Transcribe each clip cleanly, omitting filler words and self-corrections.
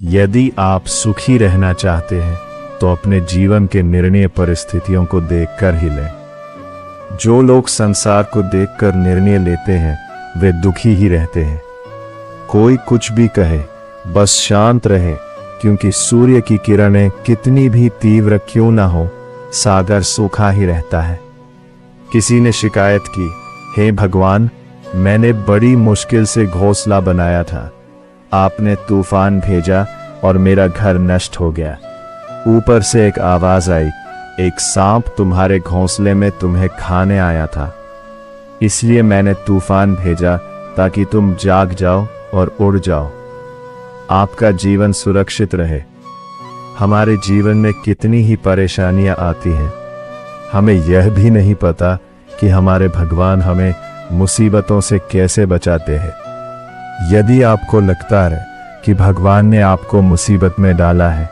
यदि आप सुखी रहना चाहते हैं तो अपने जीवन के निर्णय परिस्थितियों को देखकर ही लें। जो लोग संसार को देखकर निर्णय लेते हैं वे दुखी ही रहते हैं। कोई कुछ भी कहे, बस शांत रहे, क्योंकि सूर्य की किरणें कितनी भी तीव्र क्यों ना हो, सागर सूखा ही रहता है। किसी ने शिकायत की, हे भगवान, मैंने बड़ी मुश्किल से घोंसला बनाया था, आपने तूफान भेजा और मेरा घर नष्ट हो गया। ऊपर से एक आवाज आई, एक सांप तुम्हारे घोंसले में तुम्हें खाने आया था, इसलिए मैंने तूफान भेजा ताकि तुम जाग जाओ और उड़ जाओ, आपका जीवन सुरक्षित रहे। हमारे जीवन में कितनी ही परेशानियां आती हैं, हमें यह भी नहीं पता कि हमारे भगवान हमें मुसीबतों से कैसे बचाते हैं। यदि आपको लगता है कि भगवान ने आपको मुसीबत में डाला है,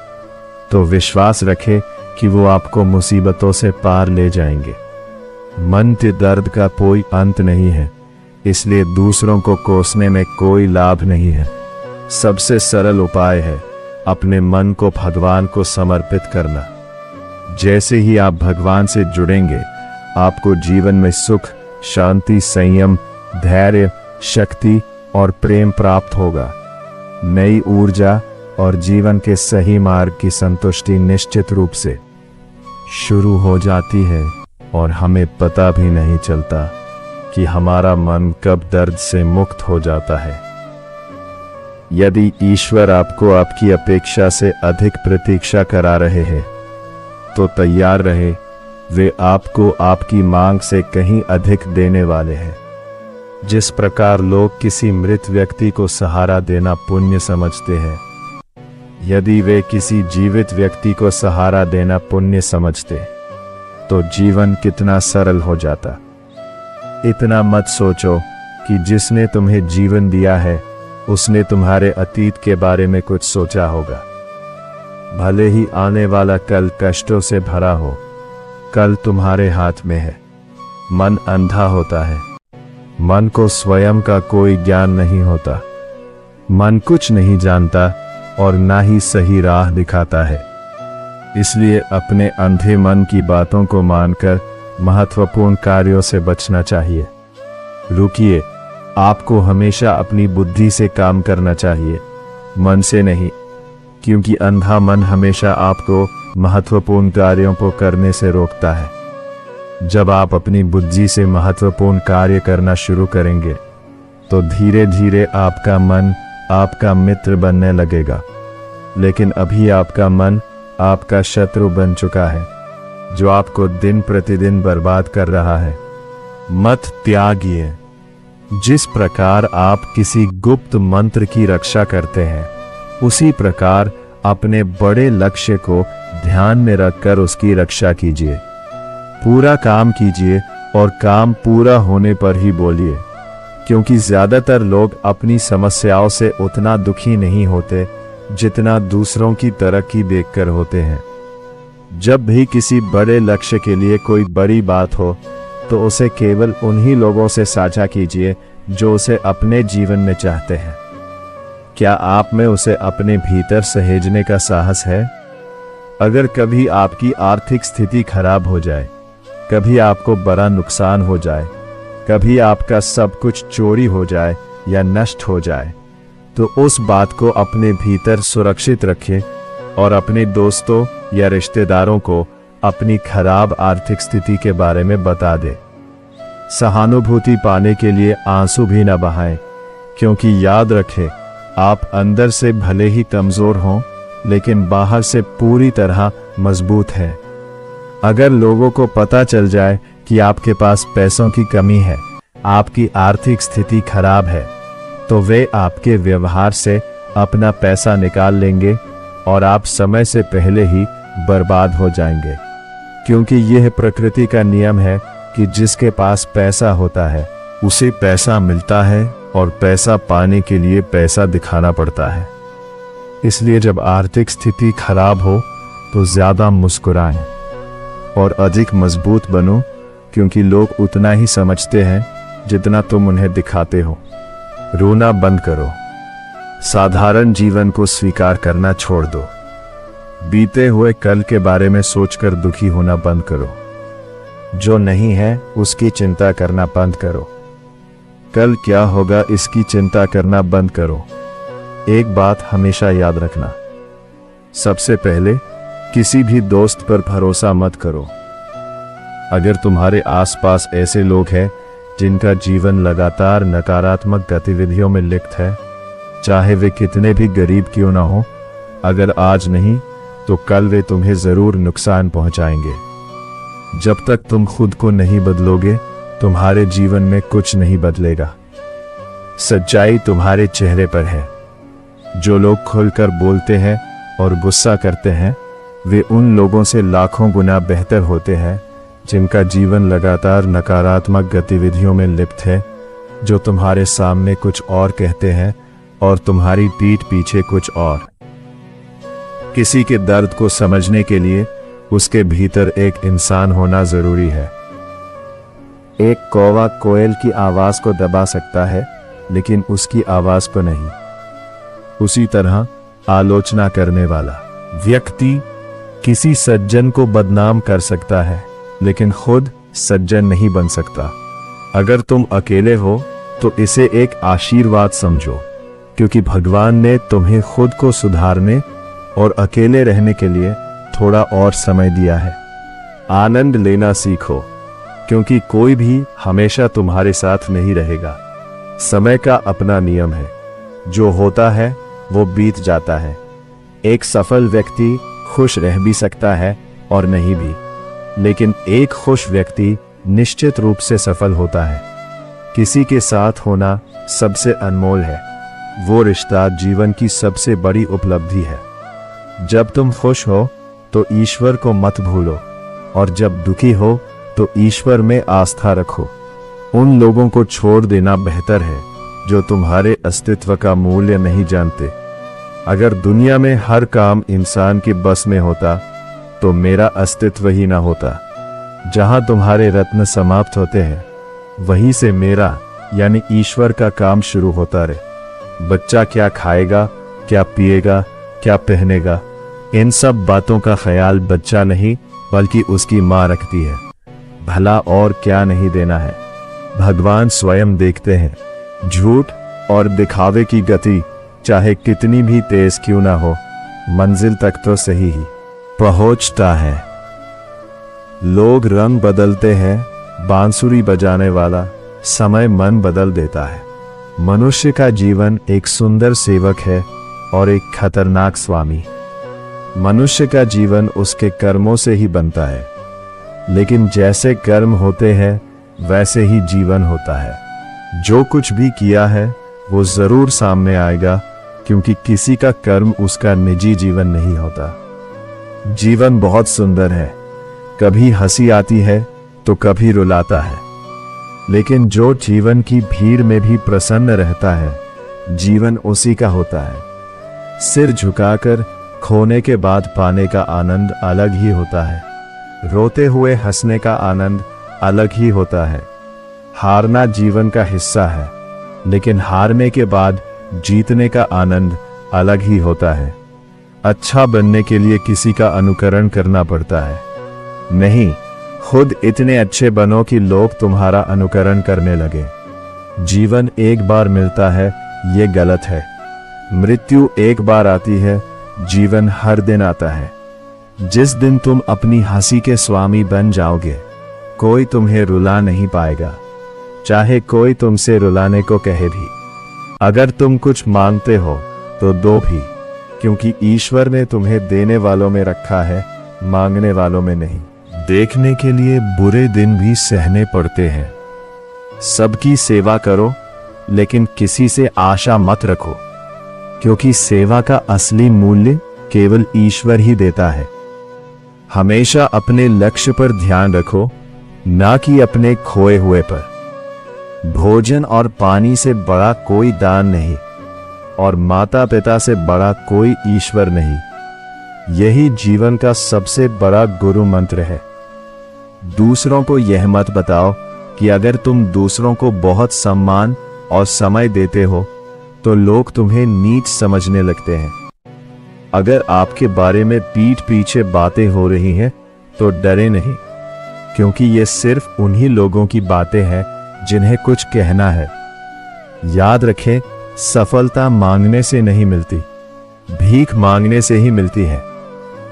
तो विश्वास रखें कि वो आपको मुसीबतों से पार ले जाएंगे। मन के दर्द का कोई अंत नहीं है, इसलिए दूसरों को कोसने में कोई लाभ नहीं है। सबसे सरल उपाय है अपने मन को भगवान को समर्पित करना। जैसे ही आप भगवान से जुड़ेंगे, आपको जीवन में सुख, शांति, संयम, धैर्य, शक्ति और प्रेम प्राप्त होगा। नई ऊर्जा और जीवन के सही मार्ग की संतुष्टि निश्चित रूप से शुरू हो जाती है और हमें पता भी नहीं चलता कि हमारा मन कब दर्द से मुक्त हो जाता है। यदि ईश्वर आपको आपकी अपेक्षा से अधिक प्रतीक्षा करा रहे हैं, तो तैयार रहे, वे आपको आपकी मांग से कहीं अधिक देने वाले हैं। जिस प्रकार लोग किसी मृत व्यक्ति को सहारा देना पुण्य समझते हैं, यदि वे किसी जीवित व्यक्ति को सहारा देना पुण्य समझते, तो जीवन कितना सरल हो जाता। इतना मत सोचो कि जिसने तुम्हें जीवन दिया है उसने तुम्हारे अतीत के बारे में कुछ सोचा होगा। भले ही आने वाला कल कष्टों से भरा हो, कल तुम्हारे हाथ में है। मन अंधा होता है, मन को स्वयं का कोई ज्ञान नहीं होता। मन कुछ नहीं जानता और ना ही सही राह दिखाता है। इसलिए अपने अंधे मन की बातों को मानकर महत्वपूर्ण कार्यों से बचना चाहिए। रुकिए, आपको हमेशा अपनी बुद्धि से काम करना चाहिए, मन से नहीं, क्योंकि अंधा मन हमेशा आपको महत्वपूर्ण कार्यों को करने से रोकता है। जब आप अपनी बुद्धि से महत्वपूर्ण कार्य करना शुरू करेंगे, तो धीरे धीरे आपका मन आपका मित्र बनने लगेगा। लेकिन अभी आपका मन आपका शत्रु बन चुका है, जो आपको दिन प्रतिदिन बर्बाद कर रहा है। मत त्यागिए। जिस प्रकार आप किसी गुप्त मंत्र की रक्षा करते हैं, उसी प्रकार अपने बड़े लक्ष्य को ध्यान में रखकर उसकी रक्षा कीजिए। पूरा काम कीजिए और काम पूरा होने पर ही बोलिए, क्योंकि ज्यादातर लोग अपनी समस्याओं से उतना दुखी नहीं होते जितना दूसरों की तरक्की देखकर होते हैं। जब भी किसी बड़े लक्ष्य के लिए कोई बड़ी बात हो, तो उसे केवल उन्हीं लोगों से साझा कीजिए जो उसे अपने जीवन में चाहते हैं। क्या आप में उसे अपने भीतर सहेजने का साहस है? अगर कभी आपकी आर्थिक स्थिति खराब हो जाए, कभी आपको बड़ा नुकसान हो जाए, कभी आपका सब कुछ चोरी हो जाए या नष्ट हो जाए, तो उस बात को अपने भीतर सुरक्षित रखें और अपने दोस्तों या रिश्तेदारों को अपनी खराब आर्थिक स्थिति के बारे में बता दें। सहानुभूति पाने के लिए आंसू भी न बहाएं, क्योंकि याद रखें, आप अंदर से भले ही कमजोर हों, लेकिन बाहर से पूरी तरह मजबूत हैं। अगर लोगों को पता चल जाए कि आपके पास पैसों की कमी है, आपकी आर्थिक स्थिति खराब है, तो वे आपके व्यवहार से अपना पैसा निकाल लेंगे और आप समय से पहले ही बर्बाद हो जाएंगे। क्योंकि यह प्रकृति का नियम है कि जिसके पास पैसा होता है उसे पैसा मिलता है, और पैसा पाने के लिए पैसा दिखाना पड़ता है। इसलिए जब आर्थिक स्थिति खराब हो तो ज्यादा मुस्कुराएं और अधिक मजबूत बनो, क्योंकि लोग उतना ही समझते हैं जितना तुम उन्हें दिखाते हो। रोना बंद करो। साधारण जीवन को स्वीकार करना छोड़ दो। बीते हुए कल के बारे में सोचकर दुखी होना बंद करो। जो नहीं है उसकी चिंता करना बंद करो। कल क्या होगा इसकी चिंता करना बंद करो। एक बात हमेशा याद रखना, सबसे पहले किसी भी दोस्त पर भरोसा मत करो। अगर तुम्हारे आसपास ऐसे लोग हैं जिनका जीवन लगातार नकारात्मक गतिविधियों में लिप्त है, चाहे वे कितने भी गरीब क्यों ना हो, अगर आज नहीं तो कल वे तुम्हें जरूर नुकसान पहुंचाएंगे। जब तक तुम खुद को नहीं बदलोगे, तुम्हारे जीवन में कुछ नहीं बदलेगा। सच्चाई तुम्हारे चेहरे पर है। जो लोग खुलकर बोलते हैं और गुस्सा करते हैं, वे उन लोगों से लाखों गुना बेहतर होते हैं जिनका जीवन लगातार नकारात्मक गतिविधियों में लिप्त है, जो तुम्हारे सामने कुछ और कहते हैं और तुम्हारी पीठ पीछे कुछ और। किसी के दर्द को समझने के लिए उसके भीतर एक इंसान होना जरूरी है। एक कौवा कोयल की आवाज को दबा सकता है, लेकिन उसकी आवाज को नहीं। उसी तरह आलोचना करने वाला व्यक्ति किसी सज्जन को बदनाम कर सकता है, लेकिन खुद सज्जन नहीं बन सकता। अगर तुम अकेले हो तो इसे एक आशीर्वाद समझो, क्योंकि भगवान ने तुम्हें खुद को सुधारने और अकेले रहने के लिए थोड़ा और समय दिया है। आनंद लेना सीखो, क्योंकि कोई भी हमेशा तुम्हारे साथ नहीं रहेगा। समय का अपना नियम है, जो होता है वो बीत जाता है। एक सफल व्यक्ति खुश रह भी सकता है और नहीं भी, लेकिन एक खुश व्यक्ति निश्चित रूप से सफल होता है। किसी के साथ होना सबसे अनमोल है। वो रिश्ता जीवन की सबसे बड़ी उपलब्धि है। जब तुम खुश हो तो ईश्वर को मत भूलो, और जब दुखी हो तो ईश्वर में आस्था रखो। उन लोगों को छोड़ देना बेहतर है जो तुम्हारे अस्तित्व का मूल्य नहीं जानते। अगर दुनिया में हर काम इंसान के बस में होता तो मेरा अस्तित्व ही ना होता। जहां तुम्हारे रत्न समाप्त होते हैं, वहीं से मेरा यानी ईश्वर का काम शुरू होता रहे। बच्चा क्या खाएगा, क्या पिएगा, क्या पहनेगा, इन सब बातों का ख्याल बच्चा नहीं बल्कि उसकी माँ रखती है। भला और क्या नहीं देना है, भगवान स्वयं देखते हैं। झूठ और दिखावे की गति चाहे कितनी भी तेज क्यों ना हो, मंजिल तक तो सही ही पहुंचता है। लोग रंग बदलते हैं, बांसुरी बजाने वाला समय मन बदल देता है। मनुष्य का जीवन एक सुंदर सेवक है और एक खतरनाक स्वामी। मनुष्य का जीवन उसके कर्मों से ही बनता है, लेकिन जैसे कर्म होते हैं वैसे ही जीवन होता है। जो कुछ भी किया है वो जरूर सामने आएगा, क्योंकि किसी का कर्म उसका निजी जीवन नहीं होता। जीवन बहुत सुंदर है, कभी हंसी आती है तो कभी रुलाता है, लेकिन जो जीवन की भीड़ में भी प्रसन्न रहता है, जीवन उसी का होता है। सिर झुकाकर खोने के बाद पाने का आनंद अलग ही होता है। रोते हुए हंसने का आनंद अलग ही होता है। हारना जीवन का हिस्सा है, लेकिन हारने के बाद जीतने का आनंद अलग ही होता है। अच्छा बनने के लिए किसी का अनुकरण करना पड़ता है, नहीं खुद इतने अच्छे बनो कि लोग तुम्हारा अनुकरण करने लगे। जीवन एक बार मिलता है, ये गलत है। मृत्यु एक बार आती है, जीवन हर दिन आता है। जिस दिन तुम अपनी हंसी के स्वामी बन जाओगे, कोई तुम्हें रुला नहीं पाएगा, चाहे कोई तुमसे रुलाने को कहे भी। अगर तुम कुछ मांगते हो तो दो भी, क्योंकि ईश्वर ने तुम्हें देने वालों में रखा है, मांगने वालों में नहीं। देखने के लिए बुरे दिन भी सहने पड़ते हैं। सबकी सेवा करो, लेकिन किसी से आशा मत रखो, क्योंकि सेवा का असली मूल्य केवल ईश्वर ही देता है। हमेशा अपने लक्ष्य पर ध्यान रखो, ना कि अपने खोए हुए पर। भोजन और पानी से बड़ा कोई दान नहीं, और माता पिता से बड़ा कोई ईश्वर नहीं। यही जीवन का सबसे बड़ा गुरु मंत्र है। दूसरों को यह मत बताओ कि अगर तुम दूसरों को बहुत सम्मान और समय देते हो तो लोग तुम्हें नीच समझने लगते हैं। अगर आपके बारे में पीठ पीछे बातें हो रही हैं तो डरे नहीं, क्योंकि ये सिर्फ उन्हीं लोगों की बातें हैं जिन्हें कुछ कहना है। याद रखें, सफलता मांगने से नहीं मिलती, भीख मांगने से ही मिलती है।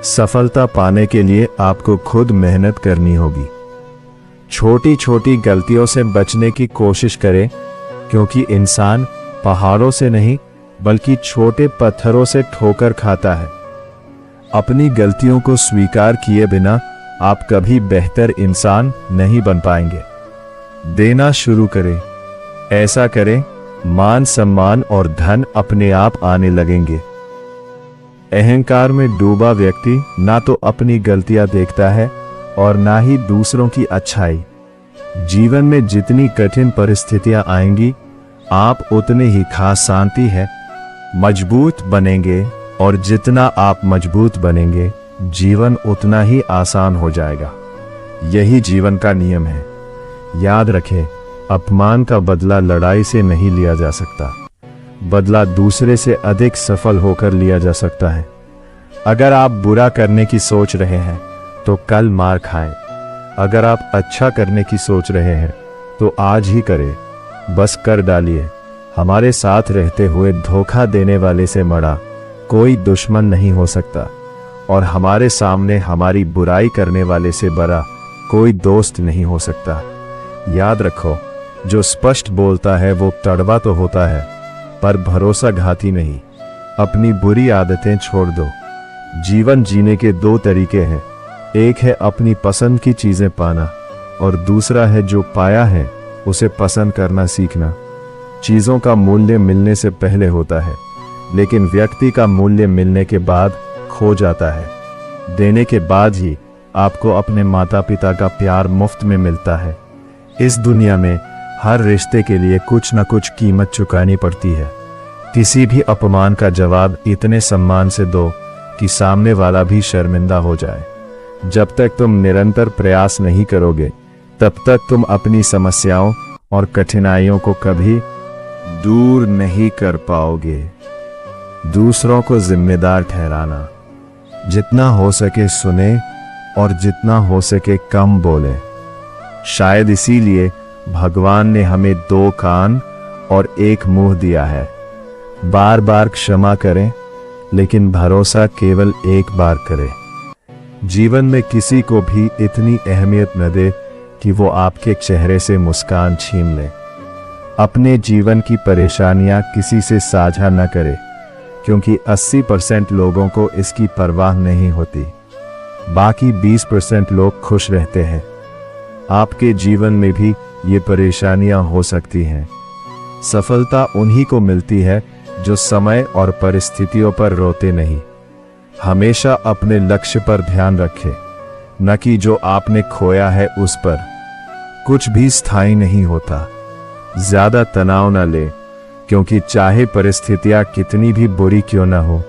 सफलता पाने के लिए आपको खुद मेहनत करनी होगी। छोटी छोटी गलतियों से बचने की कोशिश करें, क्योंकि इंसान पहाड़ों से नहीं बल्कि छोटे पत्थरों से ठोकर खाता है। अपनी गलतियों को स्वीकार किए बिना आप कभी बेहतर इंसान नहीं बन पाएंगे। देना शुरू करें। ऐसा करें, मान सम्मान और धन अपने आप आने लगेंगे। अहंकार में डूबा व्यक्ति ना तो अपनी गलतियां देखता है और ना ही दूसरों की अच्छाई। जीवन में जितनी कठिन परिस्थितियां आएंगी, आप उतने ही खास शांति है मजबूत बनेंगे, और जितना आप मजबूत बनेंगे जीवन उतना ही आसान हो जाएगा। यही जीवन का नियम है। याद रखें, अपमान का बदला लड़ाई से नहीं लिया जा सकता, बदला दूसरे से अधिक सफल होकर लिया जा सकता है। अगर आप बुरा करने की सोच रहे हैं तो कल मार खाएं। अगर आप अच्छा करने की सोच रहे हैं तो आज ही करें, बस कर डालिए। हमारे साथ रहते हुए धोखा देने वाले से बड़ा कोई दुश्मन नहीं हो सकता, और हमारे सामने हमारी बुराई करने वाले से बड़ा कोई दोस्त नहीं हो सकता। याद रखो, जो स्पष्ट बोलता है वो कड़वा तो होता है, पर भरोसाघाती नहीं। अपनी बुरी आदतें छोड़ दो। जीवन जीने के दो तरीके हैं, एक है अपनी पसंद की चीजें पाना, और दूसरा है जो पाया है उसे पसंद करना सीखना। चीजों का मूल्य मिलने से पहले होता है, लेकिन व्यक्ति का मूल्य मिलने के बाद खो जाता है। देने के बाद ही आपको अपने माता पिता का प्यार मुफ्त में मिलता है। इस दुनिया में हर रिश्ते के लिए कुछ न कुछ कीमत चुकानी पड़ती है। किसी भी अपमान का जवाब इतने सम्मान से दो कि सामने वाला भी शर्मिंदा हो जाए। जब तक तुम निरंतर प्रयास नहीं करोगे, तब तक तुम अपनी समस्याओं और कठिनाइयों को कभी दूर नहीं कर पाओगे। दूसरों को जिम्मेदार ठहराना। जितना हो सके सुने और जितना हो सके कम बोले। शायद इसीलिए भगवान ने हमें 2 कान और 1 मुंह दिया है। बार बार क्षमा करें, लेकिन भरोसा केवल एक बार करें। जीवन में किसी को भी इतनी अहमियत न दे कि वो आपके चेहरे से मुस्कान छीन ले। अपने जीवन की परेशानियां किसी से साझा न करें, क्योंकि 80% लोगों को इसकी परवाह नहीं होती। बाकी 20% लोग खुश रहते हैं। आपके जीवन में भी ये परेशानियां हो सकती हैं। सफलता उन्हीं को मिलती है जो समय और परिस्थितियों पर रोते नहीं। हमेशा अपने लक्ष्य पर ध्यान रखें, न कि जो आपने खोया है उस पर। कुछ भी स्थायी नहीं होता। ज्यादा तनाव न ले, क्योंकि चाहे परिस्थितियां कितनी भी बुरी क्यों न हो,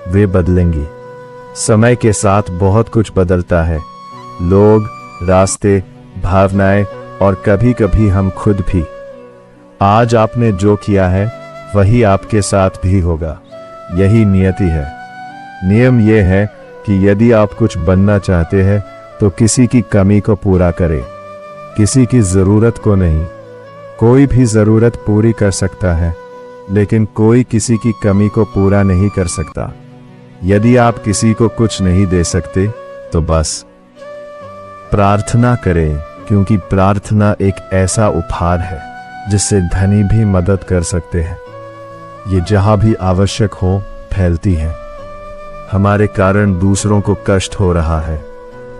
वे बदलेंगी। समय के साथ बहुत कुछ बदलता है। लोग, रास्ते, भावनाएं और कभी कभी हम खुद भी। आज आपने जो किया है वही आपके साथ भी होगा। यही नियति है। नियम यह है कि यदि आप कुछ बनना चाहते हैं तो किसी की कमी को पूरा करें, किसी की जरूरत को नहीं। कोई भी जरूरत पूरी कर सकता है, लेकिन कोई किसी की कमी को पूरा नहीं कर सकता। यदि आप किसी को कुछ नहीं दे सकते तो बस प्रार्थना करें, क्योंकि प्रार्थना एक ऐसा उपहार है जिससे धनी भी मदद कर सकते हैं। ये जहां भी आवश्यक हो फैलती है। हमारे कारण दूसरों को कष्ट हो रहा है,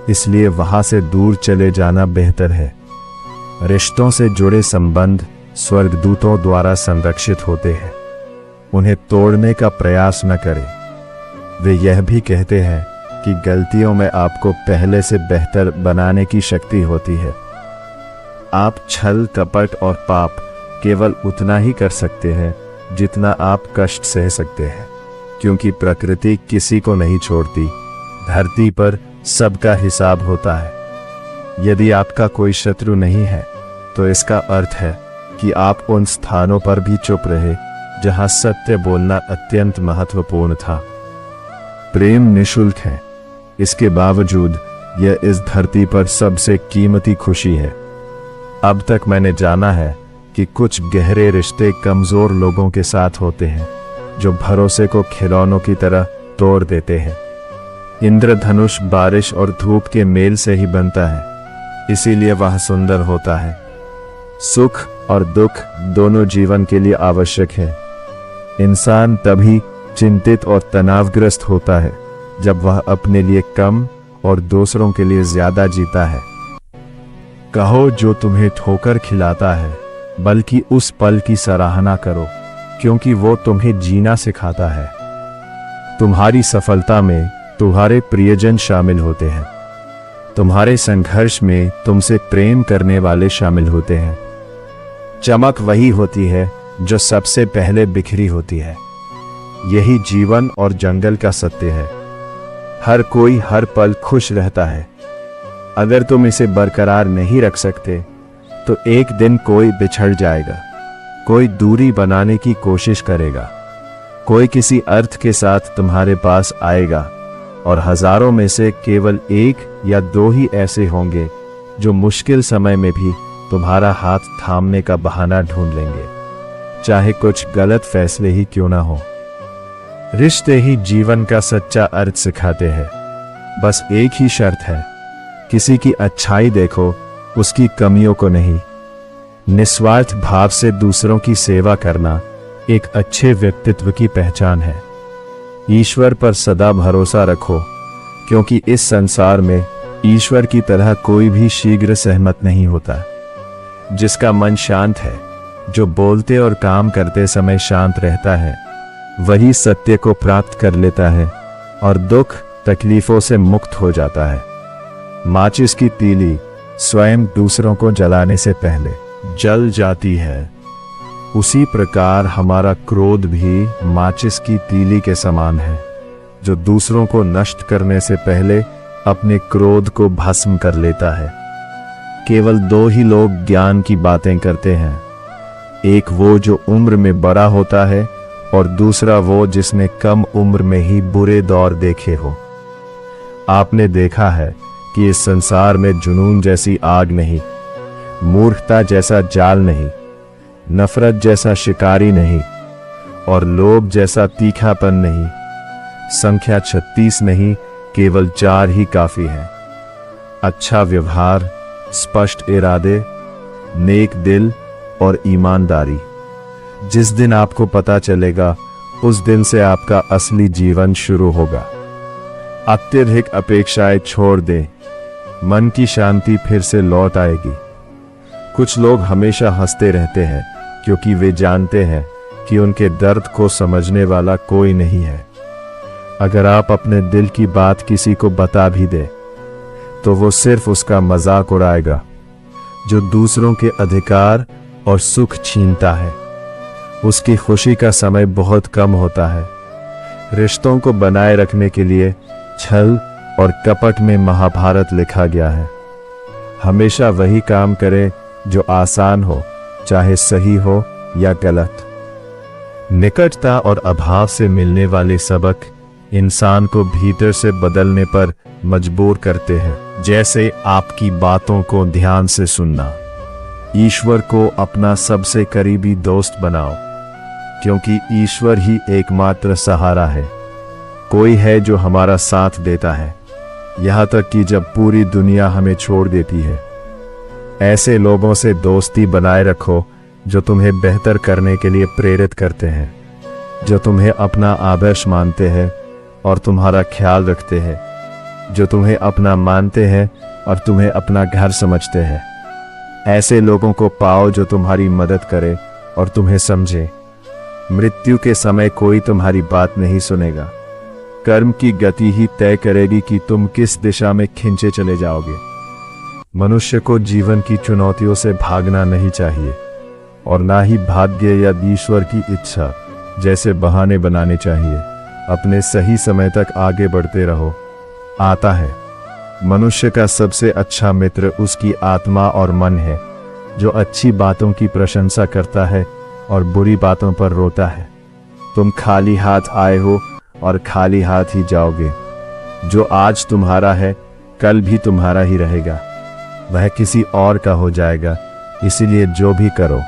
इसलिए वहां से दूर चले जाना बेहतर है। रिश्तों से जुड़े संबंध स्वर्गदूतों द्वारा संरक्षित होते हैं। उन्हें तोड़ने का प्रयास न करें। वे यह भी कहते हैं कि गलतियों में आपको पहले से बेहतर बनाने की शक्ति होती है। आप छल, कपट और पाप केवल उतना ही कर सकते हैं जितना आप कष्ट सह सकते हैं, क्योंकि प्रकृति किसी को नहीं छोड़ती। धरती पर सबका हिसाब होता है। यदि आपका कोई शत्रु नहीं है तो इसका अर्थ है कि आप उन स्थानों पर भी चुप रहे जहां सत्य बोलना अत्यंत महत्वपूर्ण था। प्रेम निःशुल्क है, इसके बावजूद यह इस धरती पर सबसे कीमती खुशी है। अब तक मैंने जाना है कि कुछ गहरे रिश्ते कमजोर लोगों के साथ होते हैं, जो भरोसे को खिलौनों की तरह तोड़ देते हैं। इंद्रधनुष बारिश और धूप के मेल से ही बनता है, इसीलिए वह सुंदर होता है। सुख और दुख दोनों जीवन के लिए आवश्यक है। इंसान तभी चिंतित और तनावग्रस्त होता है जब वह अपने लिए कम और दूसरों के लिए ज्यादा जीता है। कहो जो तुम्हें ठोकर खिलाता है, बल्कि उस पल की सराहना करो, क्योंकि वो तुम्हें जीना सिखाता है। तुम्हारी सफलता में तुम्हारे प्रियजन शामिल होते हैं, तुम्हारे संघर्ष में तुमसे प्रेम करने वाले शामिल होते हैं। चमक वही होती है जो सबसे पहले बिखरी होती है। यही जीवन और जंगल का सत्य है। हर कोई हर पल खुश रहता है। अगर तुम इसे बरकरार नहीं रख सकते तो एक दिन कोई बिछड़ जाएगा, कोई दूरी बनाने की कोशिश करेगा, कोई किसी अर्थ के साथ तुम्हारे पास आएगा, और हजारों में से केवल एक या दो ही ऐसे होंगे जो मुश्किल समय में भी तुम्हारा हाथ थामने का बहाना ढूंढ लेंगे, चाहे कुछ गलत फैसले ही क्यों ना हो। रिश्ते ही जीवन का सच्चा अर्थ सिखाते हैं। बस एक ही शर्त है, किसी की अच्छाई देखो, उसकी कमियों को नहीं। निस्वार्थ भाव से दूसरों की सेवा करना एक अच्छे व्यक्तित्व की पहचान है। ईश्वर पर सदा भरोसा रखो, क्योंकि इस संसार में ईश्वर की तरह कोई भी शीघ्र सहमत नहीं होता। जिसका मन शांत है, जो बोलते और काम करते समय शांत रहता है, वही सत्य को प्राप्त कर लेता है और दुख तकलीफों से मुक्त हो जाता है। माचिस की तीली स्वयं दूसरों को जलाने से पहले जल जाती है, उसी प्रकार हमारा क्रोध भी माचिस की तीली के समान है, जो दूसरों को नष्ट करने से पहले अपने क्रोध को भस्म कर लेता है। केवल दो ही लोग ज्ञान की बातें करते हैं, एक वो जो उम्र में बड़ा होता है और दूसरा वो जिसने कम उम्र में ही बुरे दौर देखे हो। आपने देखा है कि इस संसार में जुनून जैसी आग नहीं, मूर्खता जैसा जाल नहीं, नफरत जैसा शिकारी नहीं और लोभ जैसा तीखापन नहीं। संख्या 36 नहीं, केवल 4 ही काफी है। अच्छा व्यवहार, स्पष्ट इरादे, नेक दिल और ईमानदारी। जिस दिन आपको पता चलेगा, उस दिन से आपका असली जीवन शुरू होगा। अत्यधिक अपेक्षाएं छोड़ दें, मन की शांति फिर से लौट आएगी। कुछ लोग हमेशा हंसते रहते हैं क्योंकि वे जानते हैं कि उनके दर्द को समझने वाला कोई नहीं है। अगर आप अपने दिल की बात किसी को बता भी दें, तो वो सिर्फ उसका मजाक उड़ाएगा। जो दूसरों के अधिकार और सुख छीनता है, उसकी खुशी का समय बहुत कम होता है। रिश्तों को बनाए रखने के लिए छल और कपट में महाभारत लिखा गया है। हमेशा वही काम करें जो आसान हो, चाहे सही हो या गलत। निकटता और अभाव से मिलने वाले सबक इंसान को भीतर से बदलने पर मजबूर करते हैं, जैसे आपकी बातों को ध्यान से सुनना। ईश्वर को अपना सबसे करीबी दोस्त बनाओ, क्योंकि ईश्वर ही एकमात्र सहारा है। कोई है जो हमारा साथ देता है, यहाँ तक कि जब पूरी दुनिया हमें छोड़ देती है। ऐसे लोगों से दोस्ती बनाए रखो जो तुम्हें बेहतर करने के लिए प्रेरित करते हैं, जो तुम्हें अपना आदर्श मानते हैं और तुम्हारा ख्याल रखते हैं, जो तुम्हें अपना मानते हैं और तुम्हें अपना घर समझते हैं। ऐसे लोगों को पाओ जो तुम्हारी मदद करे और तुम्हें समझे। मृत्यु के समय कोई तुम्हारी बात नहीं सुनेगा। कर्म की गति ही तय करेगी कि तुम किस दिशा में खिंचे चले जाओगे। मनुष्य को जीवन की चुनौतियों से भागना नहीं चाहिए और ना ही भाग्य या ईश्वर की इच्छा जैसे बहाने बनाने चाहिए। अपने सही समय तक आगे बढ़ते रहो। आता है, मनुष्य का सबसे अच्छा मित्र उसकी आत्मा और मन है, जो अच्छी बातों की प्रशंसा करता है और बुरी बातों पर रोता है। तुम खाली हाथ आए हो और खाली हाथ ही जाओगे। जो आज तुम्हारा है कल भी तुम्हारा ही रहेगा, वह किसी और का हो जाएगा। इसीलिए जो भी करो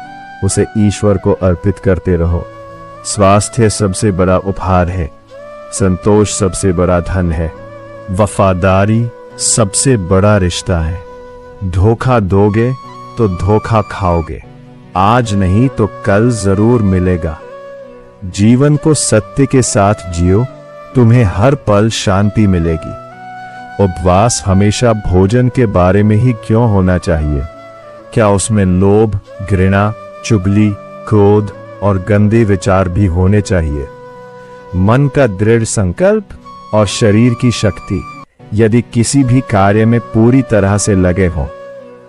उसे ईश्वर को अर्पित करते रहो। स्वास्थ्य सबसे बड़ा उपहार है, संतोष सबसे बड़ा धन है, वफादारी सबसे बड़ा रिश्ता है। धोखा दोगे तो धोखा खाओगे, आज नहीं तो कल जरूर मिलेगा। जीवन को सत्य के साथ जियो, तुम्हें हर पल शांति मिलेगी। उपवास हमेशा भोजन के बारे में ही क्यों होना चाहिए? क्या उसमें लोभ, घृणा, चुगली, क्रोध और गंदे विचार भी होने चाहिए? मन का दृढ़ संकल्प और शरीर की शक्ति यदि किसी भी कार्य में पूरी तरह से लगे हों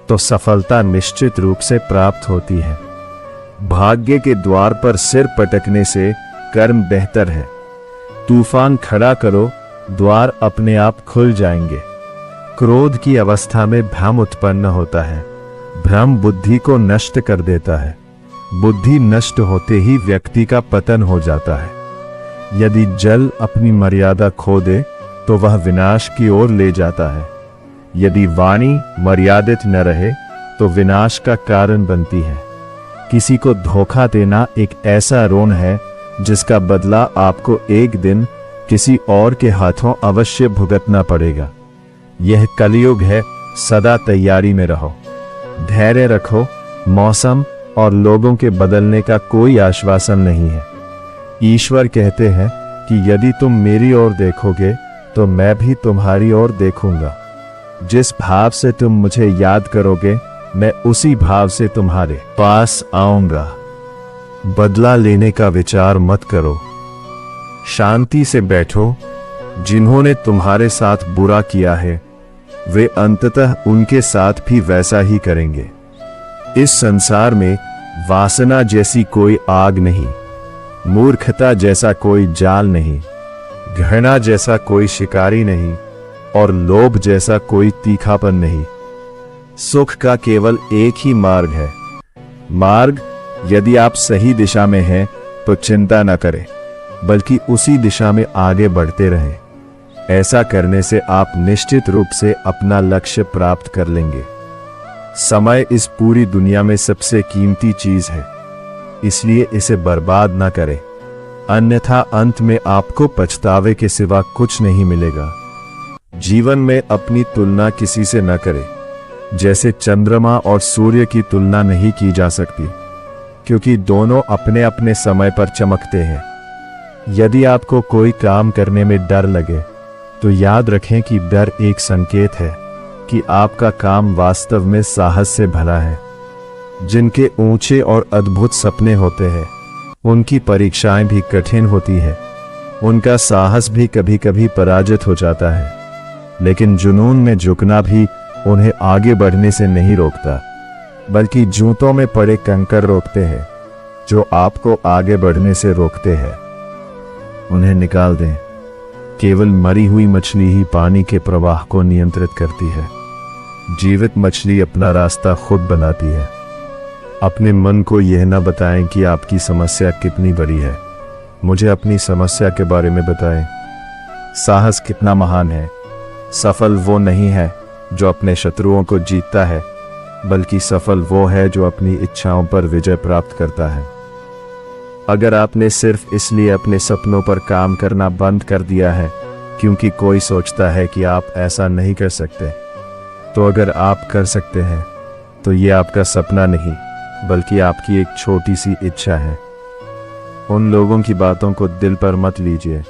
तो सफलता निश्चित रूप से प्राप्त होती है। भाग्य के द्वार पर सिर पटकने से कर्म बेहतर है। तूफान खड़ा करो, द्वार अपने आप खुल जाएंगे। क्रोध की अवस्था में भ्रम उत्पन्न होता है। भ्रम बुद्धि को नष्ट कर देता है। बुद्धि नष्ट होते ही व्यक्ति का पतन हो जाता है। यदि जल अपनी मर्यादा खो दे तो वह विनाश की ओर ले जाता है। यदि वाणी मर्यादित न रहे तो विनाश का कारण बनती है। किसी को धोखा देना एक ऐसा ऋण है जिसका बदला आपको एक दिन किसी और के हाथों अवश्य भुगतना पड़ेगा। यह कलयुग है, सदा तैयारी में रहो। धैर्य रखो, मौसम और लोगों के बदलने का कोई आश्वासन नहीं है। ईश्वर कहते हैं कि यदि तुम मेरी ओर देखोगे तो मैं भी तुम्हारी ओर देखूंगा। जिस भाव से तुम मुझे याद करोगे मैं उसी भाव से तुम्हारे पास आऊंगा। बदला लेने का विचार मत करो, शांति से बैठो। जिन्होंने तुम्हारे साथ बुरा किया है वे अंततः उनके साथ भी वैसा ही करेंगे। इस संसार में वासना जैसी कोई आग नहीं, मूर्खता जैसा कोई जाल नहीं, घृणा जैसा कोई शिकारी नहीं और लोभ जैसा कोई तीखापन नहीं। सुख का केवल एक ही मार्ग है। मार्ग यदि आप सही दिशा में हैं तो चिंता न करें, बल्कि उसी दिशा में आगे बढ़ते रहें। ऐसा करने से आप निश्चित रूप से अपना लक्ष्य प्राप्त कर लेंगे। समय इस पूरी दुनिया में सबसे कीमती चीज है, इसलिए इसे बर्बाद ना करें, अन्यथा अंत में आपको पछतावे के सिवा कुछ नहीं मिलेगा। जीवन में अपनी तुलना किसी से न करें। जैसे चंद्रमा और सूर्य की तुलना नहीं की जा सकती, क्योंकि दोनों अपने अपने समय पर चमकते हैं। यदि आपको कोई काम करने में डर लगे तो याद रखें कि डर एक संकेत है कि आपका काम वास्तव में साहस से भरा है। जिनके ऊंचे और अद्भुत सपने होते हैं उनकी परीक्षाएं भी कठिन होती है। उनका साहस भी कभी कभी पराजित हो जाता है, लेकिन जुनून में झुकना भी उन्हें आगे बढ़ने से नहीं रोकता, बल्कि जूतों में पड़े कंकर रोकते हैं जो आपको आगे बढ़ने से रोकते हैं। उन्हें निकाल दें। केवल मरी हुई मछली ही पानी के प्रवाह को नियंत्रित करती है। जीवित मछली अपना रास्ता खुद बनाती है। अपने मन को यह न बताएं कि आपकी समस्या कितनी बड़ी है। मुझे अपनी समस्या के बारे में बताएं। साहस कितना महान है। सफल वो नहीं है जो अपने शत्रुओं को जीतता है, बल्कि सफल वो है जो अपनी इच्छाओं पर विजय प्राप्त करता है। अगर आपने सिर्फ इसलिए अपने सपनों पर काम करना बंद कर दिया है क्योंकि कोई सोचता है कि आप ऐसा नहीं कर सकते, तो अगर आप कर सकते हैं तो ये आपका सपना नहीं बल्कि आपकी एक छोटी सी इच्छा है। उन लोगों की बातों को दिल पर मत लीजिए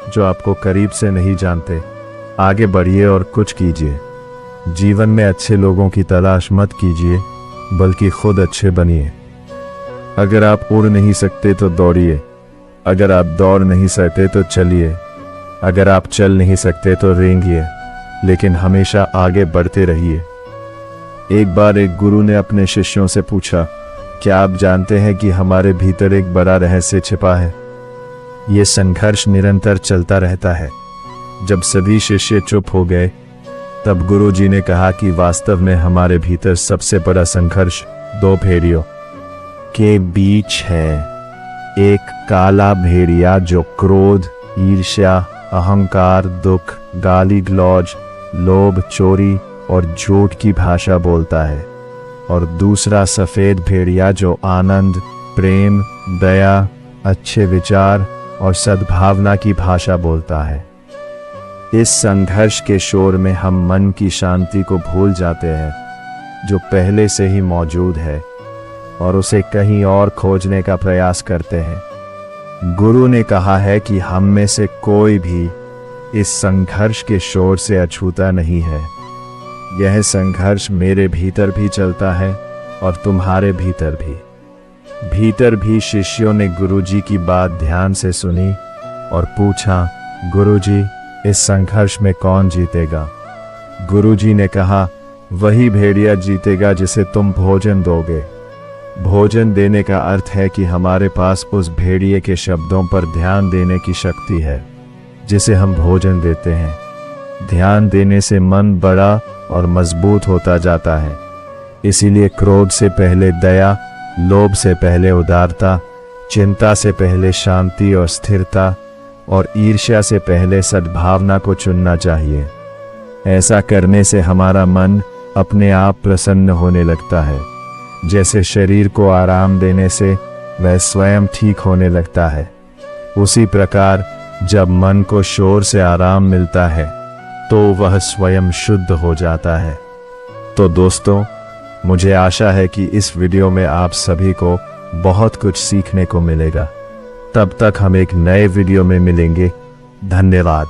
जो आपको करीब से नहीं जानते। आगे बढ़िए और कुछ कीजिए। जीवन में अच्छे लोगों की तलाश मत कीजिए, बल्कि खुद अच्छे बनिए। अगर आप उड़ नहीं सकते तो दौड़िए। अगर आप दौड़ नहीं सकते तो चलिए। अगर आप चल नहीं सकते तो रेंगिए, लेकिन हमेशा आगे बढ़ते रहिए। एक बार एक गुरु ने अपने शिष्यों से पूछा, क्या आप जानते हैं कि हमारे भीतर एक बड़ा रहस्य छिपा है? ये संघर्ष निरंतर चलता रहता है। जब सभी शिष्य चुप हो गए तब गुरु जी ने कहा कि वास्तव में हमारे भीतर सबसे बड़ा संघर्ष दो भेड़ियों के बीच है एक काला भेड़िया जो क्रोध, ईर्ष्या, अहंकार, दुख, गाली गलौज, लोभ, चोरी और झूठ की भाषा बोलता है, और दूसरा सफेद भेड़िया जो आनंद, प्रेम, दया, अच्छे विचार और सद्भावना की भाषा बोलता है। इस संघर्ष के शोर में हम मन की शांति को भूल जाते हैं जो पहले से ही मौजूद है, और उसे कहीं और खोजने का प्रयास करते हैं। गुरु ने कहा है कि हम में से कोई भी इस संघर्ष के शोर से अछूता नहीं है। यह संघर्ष मेरे भीतर भी चलता है और तुम्हारे भीतर भी। शिष्यों ने गुरुजी की बात ध्यान से सुनी और पूछा, गुरुजी, इस संघर्ष में कौन जीतेगा? गुरुजी ने कहा, वही भेड़िया जीतेगा जिसे तुम भोजन दोगे। भोजन देने का अर्थ है कि हमारे पास उस भेड़िए के शब्दों पर ध्यान देने की शक्ति है जिसे हम भोजन देते हैं। ध्यान देने से मन बड़ा और मजबूत होता जाता है। इसीलिए क्रोध से पहले दया, लोभ से पहले उदारता, चिंता से पहले शांति और स्थिरता, और ईर्ष्या से पहले सद्भावना को चुनना चाहिए। ऐसा करने से हमारा मन अपने आप प्रसन्न होने लगता है। जैसे शरीर को आराम देने से वह स्वयं ठीक होने लगता है, उसी प्रकार जब मन को शोर से आराम मिलता है तो वह स्वयं शुद्ध हो जाता है। तो दोस्तों, मुझे आशा है कि इस वीडियो में आप सभी को बहुत कुछ सीखने को मिलेगा। तब तक हम एक नए वीडियो में मिलेंगे। धन्यवाद।